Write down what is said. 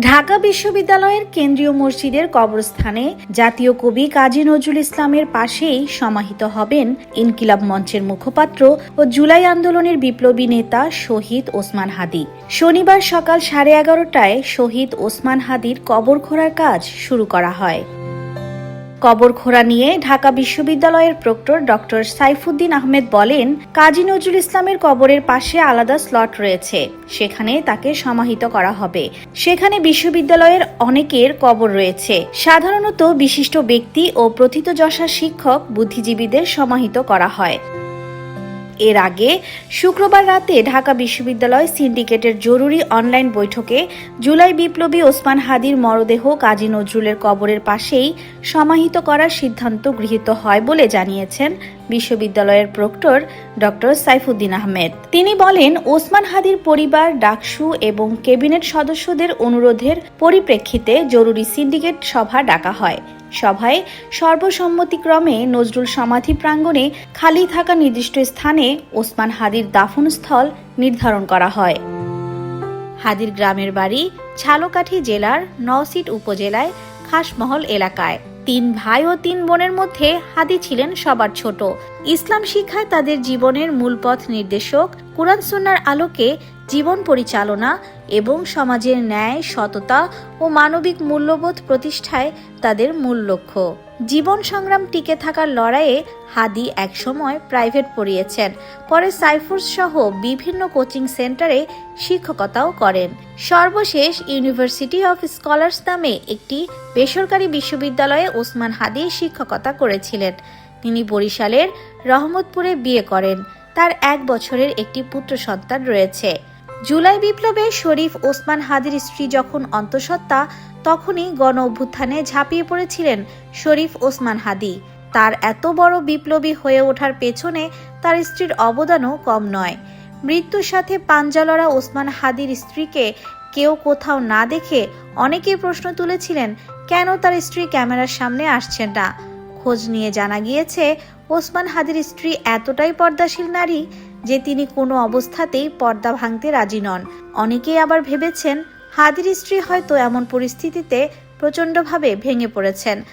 ঢাকা বিশ্ববিদ্যালয়ের কেন্দ্রীয় মসজিদের কবরস্থানে জাতীয় কবি কাজী নজরুল ইসলামের পাশেই সমাহিত হবেন ইনকিলাব মঞ্চের মুখপাত্র ও জুলাই আন্দোলনের বিপ্লবী নেতা শহীদ ওসমান হাদী। শনিবার সকাল 11:30টায় শহীদ ওসমান হাদীর কবর খোঁড়ার কাজ শুরু করা হয়। কবর খোঁড়া নিয়ে ঢাকা বিশ্ববিদ্যালয়ের প্রক্টর ডক্টর সাইফুদ্দিন আহমেদ বলেন, কাজী নজরুল ইসলামের কবরের পাশে আলাদা স্লট রয়েছে, সেখানে তাকে সমাহিত করা হবে। সেখানে বিশ্ববিদ্যালয়ের অনেকের কবর রয়েছে। সাধারণত বিশিষ্ট ব্যক্তি ও প্রথিতযশা শিক্ষক, বুদ্ধিজীবীদের সমাহিত করা হয়। এর আগে শুক্রবার রাতে ঢাকা বিশ্ববিদ্যালয় সিন্ডিকেটের জরুরি অনলাইন বৈঠকে জুলাই বিপ্লবী ওসমান হাদীর মরদেহ কাজী নজরুলের কবরের পাশেই সমাহিত করার সিদ্ধান্ত গৃহীত হয় বলে জানিয়েছেন বিশ্ববিদ্যালয়ের প্রক্টর ডক্টর সাইফুদ্দিন আহমেদ। তিনি বলেন, ওসমান হাদীর পরিবার, ডাকসু এবং ক্যাবিনেট সদস্যদের অনুরোধের পরিপ্রেক্ষিতে জরুরি সিন্ডিকেট সভা ডাকা হয়। সভায় সর্বসম্মতিক্রমে নজরুল সমাধি প্রাঙ্গণে খালি থাকা নির্দিষ্ট স্থানে ওসমান হাদীর দাফনস্থল নির্ধারণ করা হয়। হাদীর গ্রামের বাড়ি ঝালকাঠি জেলার নওশীট উপজেলায় খাসমহল এলাকায়। 3 ভাই ও 3 বোনের মধ্যে হাদী ছিলেন সবার ছোট। ইসলাম শিক্ষায় তাদের জীবনের মূল পথ নির্দেশক, কুরআন সুন্নাহর আলোকে জীবন পরিচালনা এবং সমাজের ন্যায়, সততা ও মানবিক মূল্যবোধ প্রতিষ্ঠায় তাদের মূল লক্ষ্য। জীবন সংগ্রাম টিকে থাকার লড়াইয়ে হাদী একসময় প্রাইভেট পড়িয়েছেন, পরে সাইফোর্স সহ বিভিন্ন কোচিং সেন্টারে শিক্ষকতাও করেন। সর্বশেষ ইউনিভার্সিটি অফ স্কলার্স নামে একটি বেসরকারি বিশ্ববিদ্যালয়ে ওসমান হাদী শিক্ষকতা করেছিলেন। তিনি বরিশালের রহমতপুরে বিয়ে করেন। তার 1 বছরের একটি পুত্র সন্তান রয়েছে। জুলাই বিপ্লবে শরীফ ওসমান হাদীর স্ত্রী যখন অন্তঃসত্ত্বা, তখনই গণ অভ্যুত্থানে ঝাঁপিয়ে পড়েছিলেন শরীফ ওসমান হাদী। তার এত বড় বিপ্লবী হয়ে ওঠার পেছনে তার স্ত্রীর অবদানও কম নয়। মৃত্যুর সাথে পাঞ্জা লড়া ওসমান হাদীর স্ত্রীকে কেউ কোথাও না দেখে অনেকেই প্রশ্ন তুলেছিলেন, কেন তার স্ত্রী ক্যামেরার সামনে আসছেন না। খোঁজ নিয়ে জানা গিয়েছে, ওসমান হাদীর স্ত্রী এতটাই পর্দাশীল নারী যে তিনি কোনো অবস্থাতেই পর্দা ভাঙতে রাজি নন। অনেকেই আবার ভেবেছেন হাদীর স্ত্রী হয়তো এমন পরিস্থিতিতে প্রচণ্ডভাবে ভেঙে পড়েছেন।